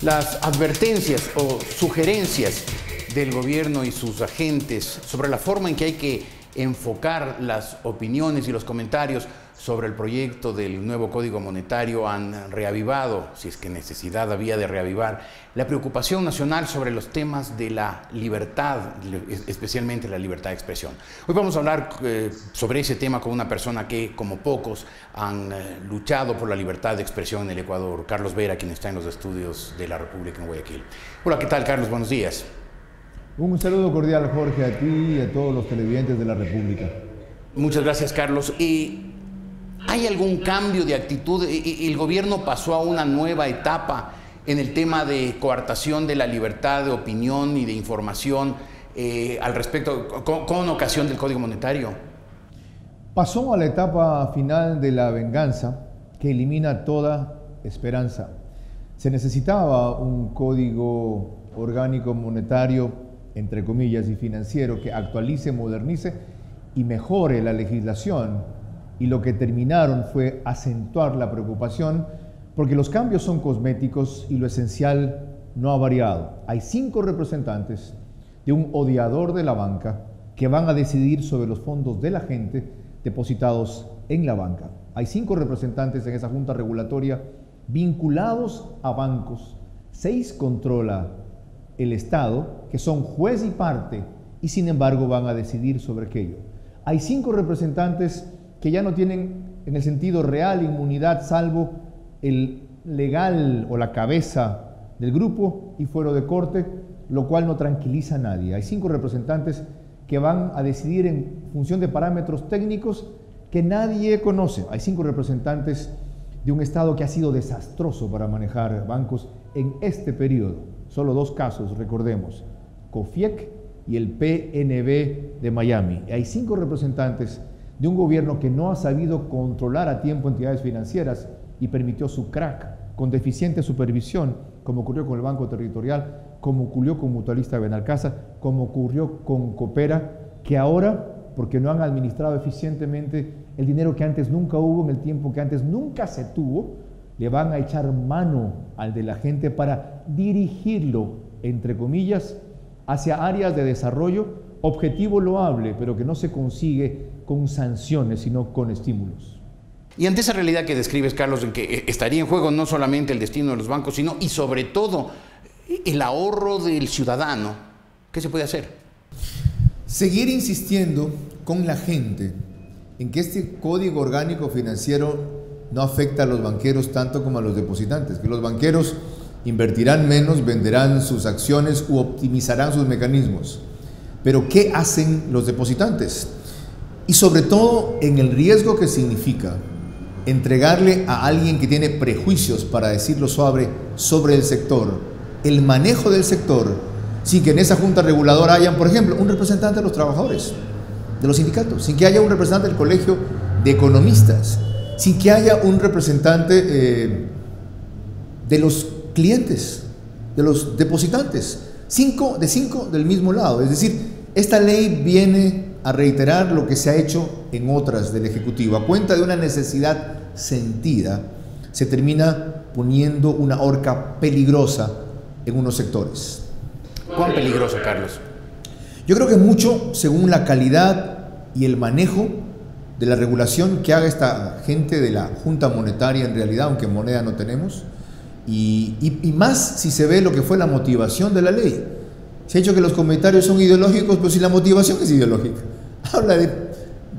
Las advertencias o sugerencias del gobierno y sus agentes sobre la forma en que hay que enfocar las opiniones y los comentarios sobre el proyecto del nuevo Código Monetario han reavivado, si es que necesidad había de reavivar, la preocupación nacional sobre los temas de la libertad, especialmente la libertad de expresión. Hoy vamos a hablar sobre ese tema con una persona que, como pocos, han luchado por la libertad de expresión en el Ecuador, Carlos Vera, quien está en los estudios de la República en Guayaquil. Hola, ¿qué tal, Carlos? Buenos días. Un saludo cordial, Jorge, a ti y a todos los televidentes de la República. Muchas gracias, Carlos. ¿Hay algún cambio de actitud? ¿El gobierno pasó a una nueva etapa en el tema de coartación de la libertad de opinión y de información al respecto, con ocasión del Código Monetario? Pasó a la etapa final de la venganza que elimina toda esperanza. Se necesitaba un código orgánico monetario, entre comillas, y financiero que actualice, modernice y mejore la legislación. Y lo que terminaron fue acentuar la preocupación porque los cambios son cosméticos y lo esencial no ha variado. Hay 5 representantes de un odiador de la banca que van a decidir sobre los fondos de la gente depositados en la banca. Hay 5 representantes en esa junta regulatoria vinculados a bancos. 6 controla el Estado, que son juez y parte, y sin embargo van a decidir sobre aquello. Hay 5 representantes que ya no tienen en el sentido real inmunidad, salvo el legal o la cabeza del grupo y fuero de corte, lo cual no tranquiliza a nadie. Hay 5 representantes que van a decidir en función de parámetros técnicos que nadie conoce. Hay 5 representantes de un Estado que ha sido desastroso para manejar bancos en este periodo. Solo 2 casos, recordemos, COFIEC y el PNB de Miami. Hay 5 representantes de un gobierno que no ha sabido controlar a tiempo entidades financieras y permitió su crack con deficiente supervisión, como ocurrió con el Banco Territorial, como ocurrió con Mutualista Benalcázar, como ocurrió con Coopera, que ahora, porque no han administrado eficientemente el dinero que antes nunca hubo, en el tiempo que antes nunca se tuvo, le van a echar mano al de la gente para dirigirlo, entre comillas, hacia áreas de desarrollo, objetivo loable, pero que no se consigue con sanciones, sino con estímulos. Y ante esa realidad que describes, Carlos, en que estaría en juego no solamente el destino de los bancos, sino y sobre todo el ahorro del ciudadano, ¿qué se puede hacer? Seguir insistiendo con la gente en que este código orgánico financiero no afecta a los banqueros tanto como a los depositantes, que los banqueros invertirán menos, venderán sus acciones u optimizarán sus mecanismos. Pero ¿qué hacen los depositantes? Y sobre todo en el riesgo que significa entregarle a alguien que tiene prejuicios, para decirlo suave, sobre el sector, el manejo del sector, sin que en esa junta reguladora hayan, por ejemplo, un representante de los trabajadores, de los sindicatos, sin que haya un representante del colegio de economistas, sin que haya un representante de los clientes, de los depositantes, 5 del mismo lado. Es decir, esta ley viene a reiterar lo que se ha hecho en otras del Ejecutivo. A cuenta de una necesidad sentida, se termina poniendo una horca peligrosa en unos sectores. ¿Cuán peligroso, Carlos? Yo creo que mucho según la calidad y el manejo de la regulación que haga esta gente de la Junta Monetaria en realidad, aunque moneda no tenemos, y más si se ve lo que fue la motivación de la ley. Se ha dicho que los comentarios son ideológicos, pero si la motivación es ideológica. Habla de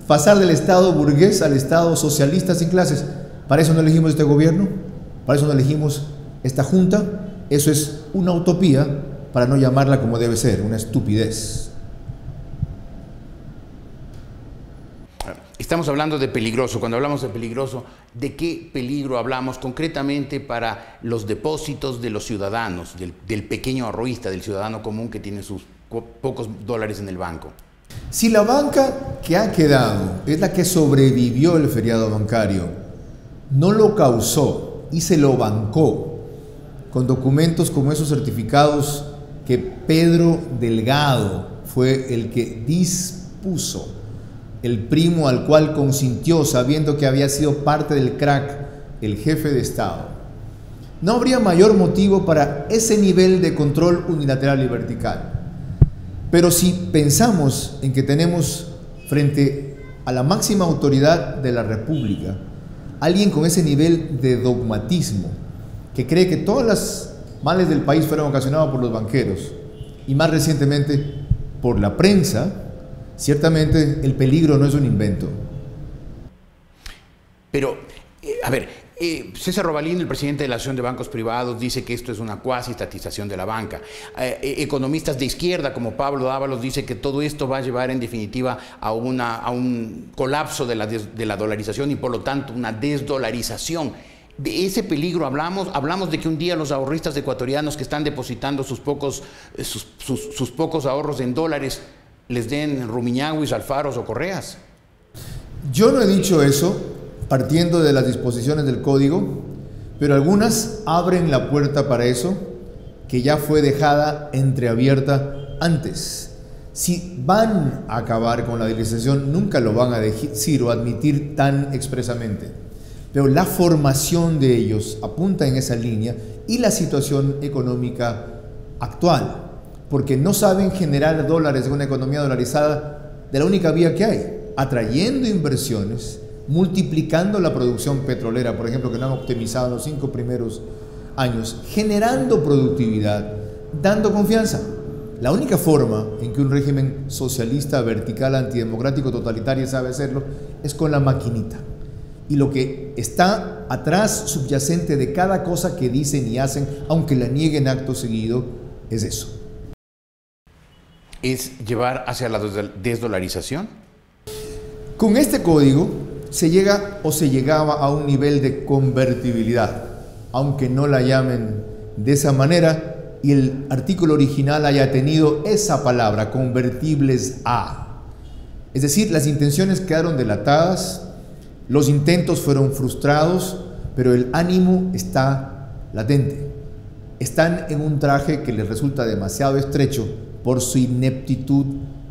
pasar del Estado burgués al Estado socialista sin clases. ¿Para eso no elegimos este gobierno? ¿Para eso no elegimos esta junta? Eso es una utopía, para no llamarla como debe ser, una estupidez. Estamos hablando de peligroso. Cuando hablamos de peligroso, ¿de qué peligro hablamos concretamente para los depósitos de los ciudadanos, del pequeño ahorrista, del ciudadano común que tiene sus pocos dólares en el banco? Si la banca que ha quedado es la que sobrevivió el feriado bancario, no lo causó y se lo bancó con documentos como esos certificados que Pedro Delgado fue el que dispuso, el primo al cual consintió sabiendo que había sido parte del crack, el jefe de Estado. no habría mayor motivo para ese nivel de control unilateral y vertical. Pero si pensamos en que tenemos frente a la máxima autoridad de la República alguien con ese nivel de dogmatismo, que cree que todas las males del país fueron ocasionados por los banqueros y más recientemente por la prensa, ciertamente el peligro no es un invento. Pero, a ver, César Robalino, el presidente de la Asociación de Bancos Privados, dice que esto es una cuasi estatización de la banca. Economistas de izquierda como Pablo Dávalos dice que todo esto va a llevar en definitiva a un colapso de la dolarización y por lo tanto una desdolarización. De ese peligro hablamos de que un día los ahorristas ecuatorianos que están depositando sus pocos ahorros en dólares les den rumiñahuis, alfaros o correas. Yo no he dicho eso partiendo de las disposiciones del código, pero algunas abren la puerta para eso, que ya fue dejada entreabierta antes. Si van a acabar con la dolarización, nunca lo van a decir o admitir tan expresamente, pero la formación de ellos apunta en esa línea y la situación económica actual, porque no saben generar dólares en una economía dolarizada de la única vía que hay, atrayendo inversiones, multiplicando la producción petrolera, por ejemplo, que no han optimizado en los 5 primeros años, generando productividad, dando confianza. La única forma en que un régimen socialista, vertical, antidemocrático, totalitario sabe hacerlo es con la maquinita. Y lo que está atrás, subyacente de cada cosa que dicen y hacen, aunque la nieguen acto seguido, es eso. ¿Es llevar hacia la desdolarización? Con este código se llega o se llegaba a un nivel de convertibilidad, aunque no la llamen de esa manera y el artículo original haya tenido esa palabra, convertibles a. Es decir, las intenciones quedaron delatadas, los intentos fueron frustrados, pero el ánimo está latente. Están en un traje que les resulta demasiado estrecho por su ineptitud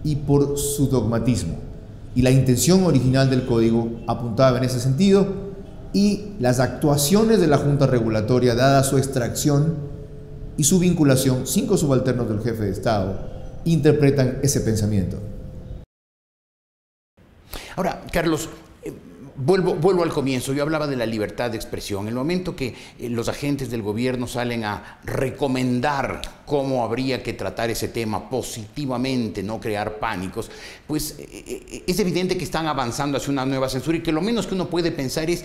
y por su dogmatismo. Y la intención original del código apuntaba en ese sentido y las actuaciones de la Junta Regulatoria, dada su extracción y su vinculación, 5 subalternos del jefe de Estado, interpretan ese pensamiento. Ahora, Carlos, vuelvo al comienzo. Yo hablaba de la libertad de expresión. El momento que los agentes del gobierno salen a recomendar cómo habría que tratar ese tema positivamente, no crear pánicos, pues es evidente que están avanzando hacia una nueva censura y que lo menos que uno puede pensar es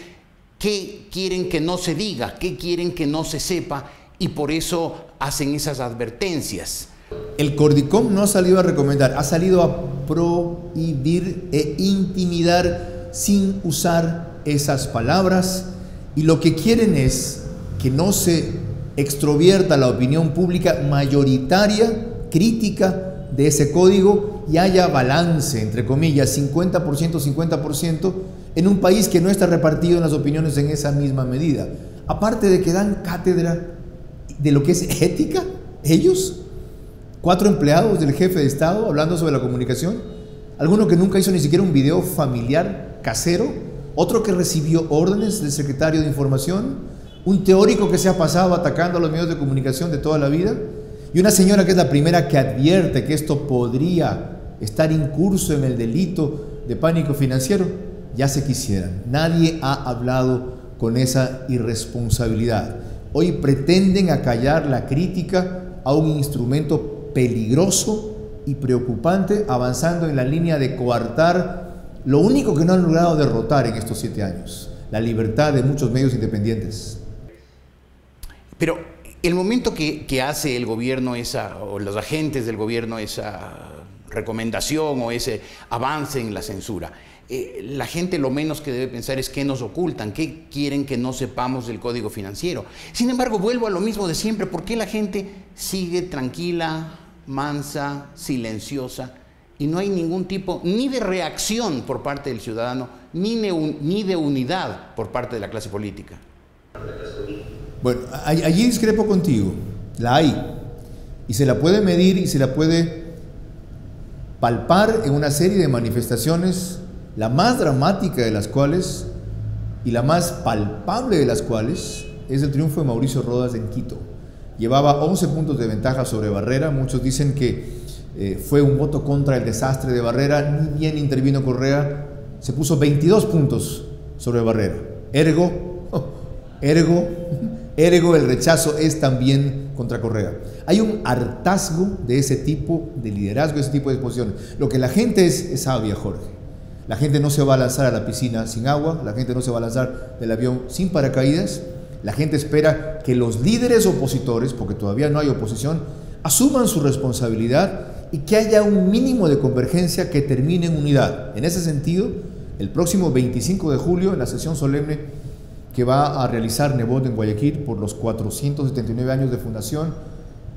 qué quieren que no se diga, qué quieren que no se sepa y por eso hacen esas advertencias. El Cordicom no ha salido a recomendar, ha salido a prohibir e intimidar sin usar esas palabras y lo que quieren es que no se extrovierta la opinión pública mayoritaria, crítica de ese código y haya balance, entre comillas, 50%, 50% en un país que no está repartido en las opiniones en esa misma medida. Aparte de que dan cátedra de lo que es ética, ellos, 4 empleados del jefe de Estado hablando sobre la comunicación, alguno que nunca hizo ni siquiera un video familiar casero, otro que recibió órdenes del secretario de Información, un teórico que se ha pasado atacando a los medios de comunicación de toda la vida, y una señora que es la primera que advierte que esto podría estar incurso en el delito de pánico financiero. Ya se quisieran. Nadie ha hablado con esa irresponsabilidad. Hoy pretenden acallar la crítica a un instrumento peligroso y preocupante, avanzando en la línea de coartar lo único que no han logrado derrotar en estos 7 años, la libertad de muchos medios independientes. Pero el momento que hace el gobierno o los agentes del gobierno esa recomendación o ese avance en la censura, la gente lo menos que debe pensar es qué nos ocultan, qué quieren que no sepamos del código financiero. Sin embargo, vuelvo a lo mismo de siempre, ¿por qué la gente sigue tranquila, mansa, silenciosa y no hay ningún tipo ni de reacción por parte del ciudadano ni de unidad por parte de la clase política? Bueno, allí discrepo contigo, la hay y se la puede medir y se la puede palpar en una serie de manifestaciones, la más dramática de las cuales y la más palpable de las cuales es el triunfo de Mauricio Rodas en Quito. Llevaba 11 puntos de ventaja sobre Barrera. Muchos dicen que fue un voto contra el desastre de Barrera. Ni bien intervino Correa, se puso 22 puntos sobre Barrera. Ergo, el rechazo es también contra Correa. Hay un hartazgo de ese tipo de liderazgo, de ese tipo de exposiciones. Lo que la gente es sabia, Jorge. La gente no se va a lanzar a la piscina sin agua, la gente no se va a lanzar del avión sin paracaídas. La gente espera que los líderes opositores, porque todavía no hay oposición, asuman su responsabilidad y que haya un mínimo de convergencia que termine en unidad. En ese sentido, el próximo 25 de julio, en la sesión solemne que va a realizar Nebot en Guayaquil por los 479 años de fundación,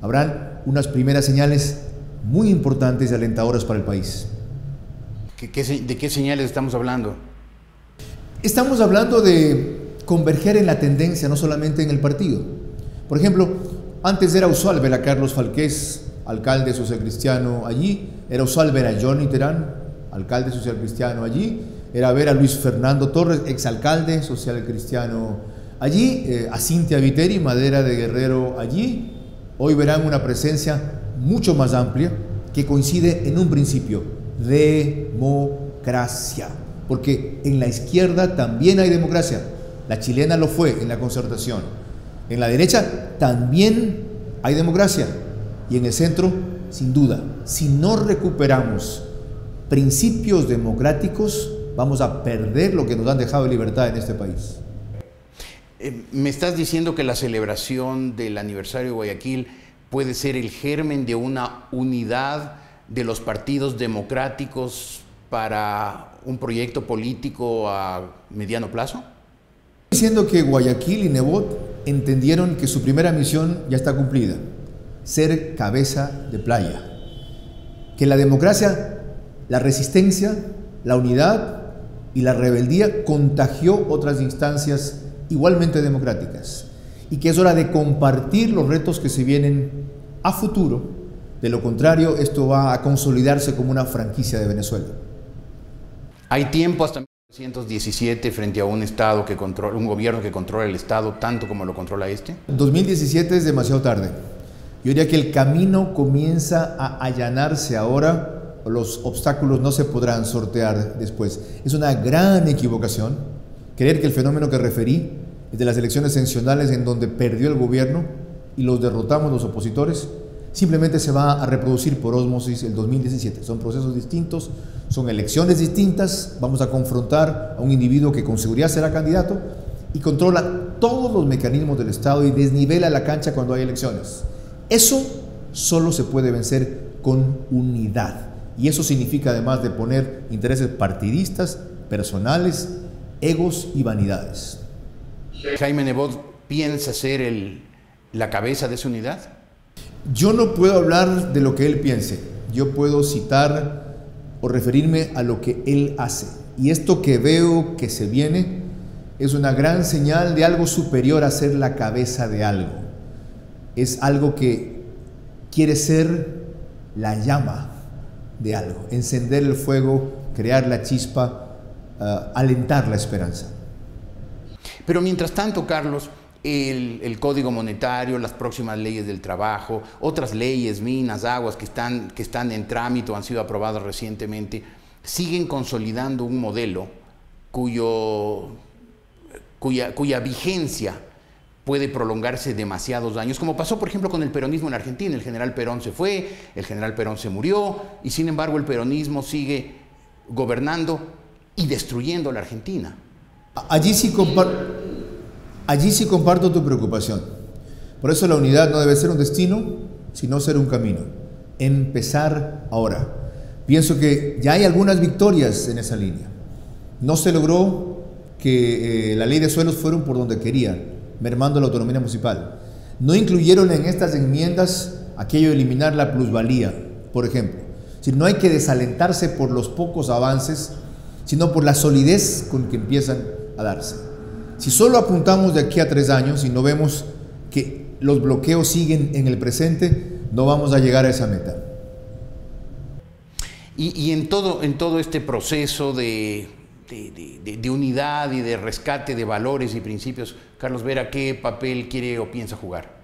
habrán unas primeras señales muy importantes y alentadoras para el país. ¿De qué señales estamos hablando? Estamos hablando de converger en la tendencia, no solamente en el partido. Por ejemplo, antes era usual ver a Carlos Falqués, alcalde social cristiano allí, era usual ver a Johnny Terán, alcalde social cristiano allí, era ver a Luis Fernando Torres, exalcalde social cristiano allí, a Cintia Viteri, Madera de Guerrero allí. Hoy verán una presencia mucho más amplia que coincide en un principio: democracia. Porque en la izquierda también hay democracia. La chilena lo fue en la Concertación. En la derecha también hay democracia. Y en el centro, sin duda, si no recuperamos principios democráticos, vamos a perder lo que nos han dejado de libertad en este país. ¿Me estás diciendo que la celebración del aniversario de Guayaquil puede ser el germen de una unidad de los partidos democráticos para un proyecto político a mediano plazo? Diciendo que Guayaquil y Nebot entendieron que su primera misión ya está cumplida: ser cabeza de playa. Que la democracia, la resistencia, la unidad y la rebeldía contagió otras instancias igualmente democráticas, y que es hora de compartir los retos que se vienen a futuro. De lo contrario, esto va a consolidarse como una franquicia de Venezuela. Hay tiempo hasta 1917 frente a un Estado que controla, un gobierno que controla el Estado tanto como lo controla este. 2017 es demasiado tarde. Yo diría que el camino comienza a allanarse ahora. Los obstáculos no se podrán sortear después. Es una gran equivocación creer que el fenómeno que referí, es de las elecciones seccionales en donde perdió el gobierno y los derrotamos los opositores, simplemente se va a reproducir por ósmosis el 2017. Son procesos distintos, son elecciones distintas. Vamos a confrontar a un individuo que con seguridad será candidato y controla todos los mecanismos del Estado y desnivela la cancha cuando hay elecciones. Eso solo se puede vencer con unidad. Y eso significa, además de poner intereses partidistas, personales, egos y vanidades. ¿Jaime Nebot piensa ser la cabeza de esa unidad? Yo no puedo hablar de lo que él piense. Yo puedo citar o referirme a lo que él hace. Y esto que veo que se viene es una gran señal de algo superior a ser la cabeza de algo. Es algo que quiere ser la llama de algo, encender el fuego, crear la chispa, alentar la esperanza. Pero mientras tanto, Carlos, el Código Monetario, las próximas leyes del trabajo, otras leyes, minas, aguas que están en trámite o han sido aprobadas recientemente, siguen consolidando un modelo cuya vigencia puede prolongarse demasiados años, como pasó, por ejemplo, con el peronismo en Argentina. El general Perón se fue, el general Perón se murió, y sin embargo el peronismo sigue gobernando y destruyendo la Argentina. Allí sí comparto tu preocupación. Por eso la unidad no debe ser un destino, sino ser un camino. Empezar ahora. Pienso que ya hay algunas victorias en esa línea. No se logró que la ley de suelos fuera por donde querían, mermando la autonomía municipal. No incluyeron en estas enmiendas aquello de eliminar la plusvalía, por ejemplo. Es decir, no hay que desalentarse por los pocos avances, sino por la solidez con que empiezan a darse. Si solo apuntamos de aquí a 3 años y no vemos que los bloqueos siguen en el presente, no vamos a llegar a esa meta. Y en todo este proceso de de unidad y de rescate de valores y principios. Carlos Vera, ¿qué papel quiere o piensa jugar?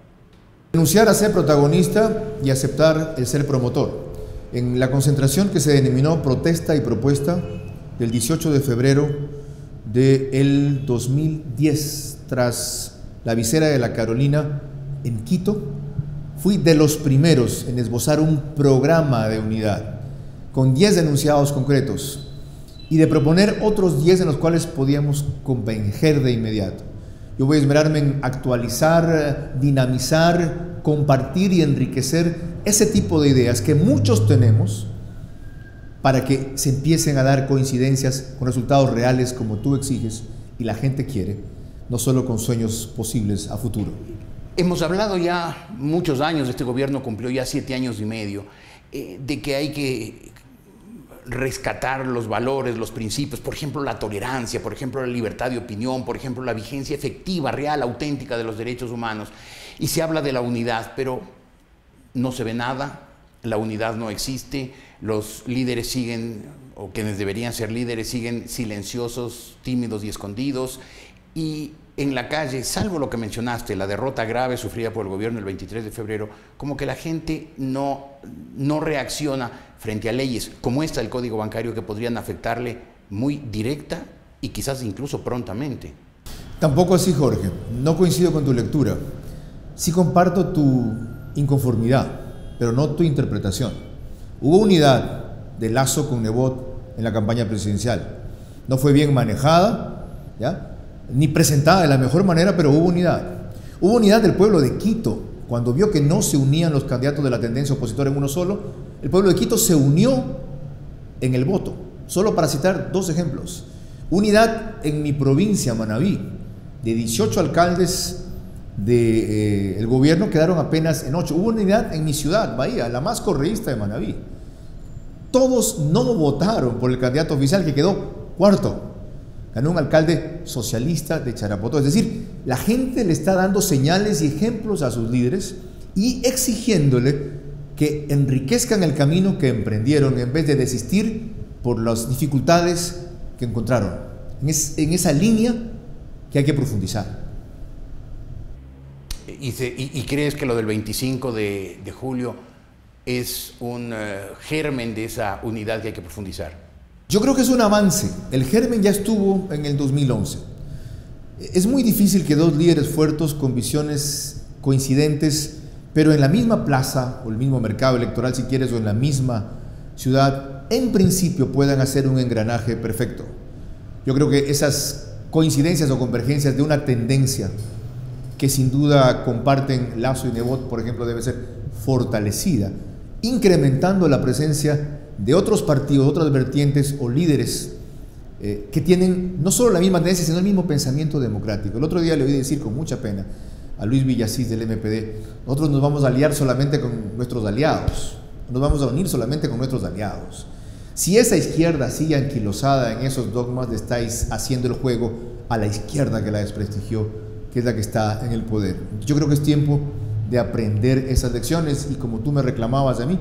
Renunciar a ser protagonista y aceptar el ser promotor. En la concentración que se denominó Protesta y Propuesta del 18 de febrero del 2010, tras la visera de la Carolina en Quito, fui de los primeros en esbozar un programa de unidad con 10 enunciados concretos y de proponer otros 10 en los cuales podíamos converger de inmediato. Yo voy a esmerarme en actualizar, dinamizar, compartir y enriquecer ese tipo de ideas que muchos tenemos para que se empiecen a dar coincidencias con resultados reales como tú exiges y la gente quiere, no solo con sueños posibles a futuro. Hemos hablado ya muchos años, este gobierno cumplió ya 7 años y medio, de que hay que rescatar los valores, los principios, por ejemplo la tolerancia, por ejemplo la libertad de opinión, por ejemplo la vigencia efectiva, real, auténtica de los derechos humanos. Y se habla de la unidad, pero no se ve nada, la unidad no existe, los líderes siguen, o quienes deberían ser líderes, siguen silenciosos, tímidos y escondidos. Y en la calle, salvo lo que mencionaste, la derrota grave sufrida por el gobierno el 23 de febrero, como que la gente no reacciona frente a leyes como esta del Código Bancario que podrían afectarle muy directa y quizás incluso prontamente. Tampoco así, Jorge. No coincido con tu lectura. Sí comparto tu inconformidad, pero no tu interpretación. Hubo unidad de Lasso con Nebot en la campaña presidencial. No fue bien manejada, ¿ya?, ni presentada de la mejor manera, pero hubo unidad. Hubo unidad del pueblo de Quito. Cuando vio que no se unían los candidatos de la tendencia opositora en uno solo, el pueblo de Quito se unió en el voto. Solo para citar 2 ejemplos. Unidad en mi provincia, Manabí. De 18 alcaldes del gobierno quedaron apenas en 8. Hubo unidad en mi ciudad, Bahía, la más correísta de Manabí. Todos no votaron por el candidato oficial que quedó cuarto. Ganó un alcalde socialista de Charapotó. Es decir, la gente le está dando señales y ejemplos a sus líderes y exigiéndole que enriquezcan el camino que emprendieron en vez de desistir por las dificultades que encontraron. En esa línea que hay que profundizar. ¿Y crees que lo del 25 de julio es un germen de esa unidad que hay que profundizar? Yo creo que es un avance. El germen ya estuvo en el 2011. Es muy difícil que 2 líderes fuertes con visiones coincidentes, pero en la misma plaza o el mismo mercado electoral, si quieres, o en la misma ciudad, en principio puedan hacer un engranaje perfecto. Yo creo que esas coincidencias o convergencias de una tendencia que sin duda comparten Lasso y Nebot, por ejemplo, debe ser fortalecida, incrementando la presencia de otros partidos, otras vertientes o líderes que tienen no solo la misma tendencia, sino el mismo pensamiento democrático. El otro día le oí decir con mucha pena a Luis Villasís del MPD, nosotros nos vamos a aliar solamente con nuestros aliados, nos vamos a unir solamente con nuestros aliados. Si esa izquierda sigue anquilosada en esos dogmas, le estáis haciendo el juego a la izquierda que la desprestigió, que es la que está en el poder. Yo creo que es tiempo de aprender esas lecciones y como tú me reclamabas a mí,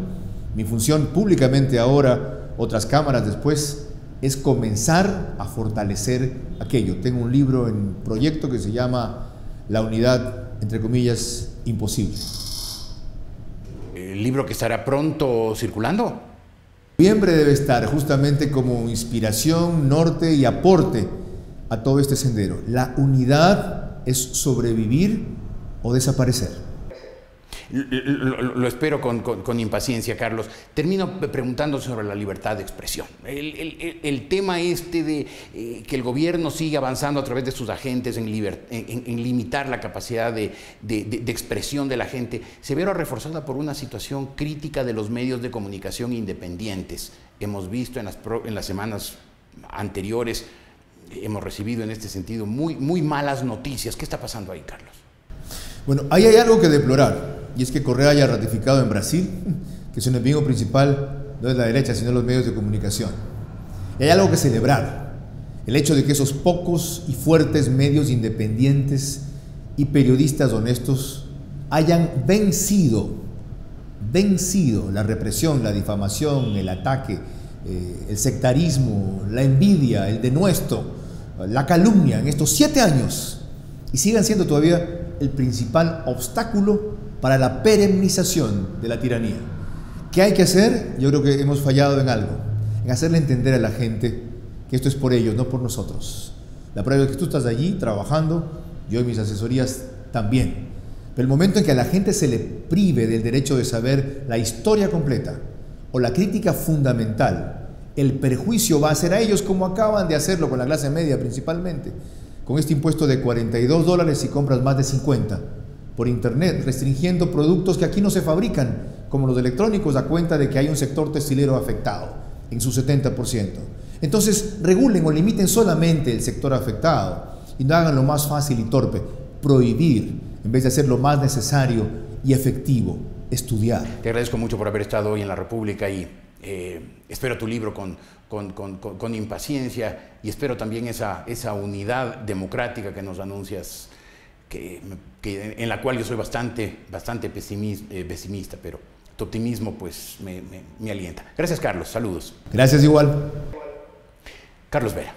mi función públicamente ahora, otras cámaras después, es comenzar a fortalecer aquello. Tengo un libro en proyecto que se llama La unidad, entre comillas, imposible. ¿El libro que estará pronto circulando? Noviembre debe estar justamente como inspiración, norte y aporte a todo este sendero. La unidad es sobrevivir o desaparecer. Lo espero con impaciencia, Carlos. Termino preguntando sobre la libertad de expresión. El tema este de que el gobierno sigue avanzando a través de sus agentes en limitar la capacidad de expresión de la gente, se verá reforzada por una situación crítica de los medios de comunicación independientes. Hemos visto en las semanas anteriores, hemos recibido en este sentido muy malas noticias. ¿Qué está pasando ahí, Carlos? Bueno, ahí hay algo que deplorar. Y es que Correa haya ratificado en Brasil que su enemigo principal no es la derecha, sino los medios de comunicación. Y hay algo que celebrar. El hecho de que esos pocos y fuertes medios independientes y periodistas honestos hayan vencido la represión, la difamación, el ataque, el sectarismo, la envidia, el denuesto, la calumnia en estos 7 años y sigan siendo todavía el principal obstáculo para la perennización de la tiranía. ¿Qué hay que hacer? Yo creo que hemos fallado en algo, en hacerle entender a la gente que esto es por ellos, no por nosotros. La prueba es que tú estás allí trabajando, yo y mis asesorías también. Pero el momento en que a la gente se le prive del derecho de saber la historia completa o la crítica fundamental, el perjuicio va a ser a ellos como acaban de hacerlo con la clase media principalmente, con este impuesto de $42 si compras más de 50 por internet, restringiendo productos que aquí no se fabrican, como los electrónicos, a cuenta de que hay un sector textilero afectado en su 70%. Entonces, regulen o limiten solamente el sector afectado y no hagan lo más fácil y torpe, prohibir, en vez de hacer lo más necesario y efectivo, estudiar. Te agradezco mucho por haber estado hoy en La República y espero tu libro con impaciencia y espero también esa unidad democrática que nos anuncias, en la cual yo soy bastante pesimista, pero tu optimismo pues me alienta. Gracias, Carlos. Saludos. Gracias igual. Carlos Vera.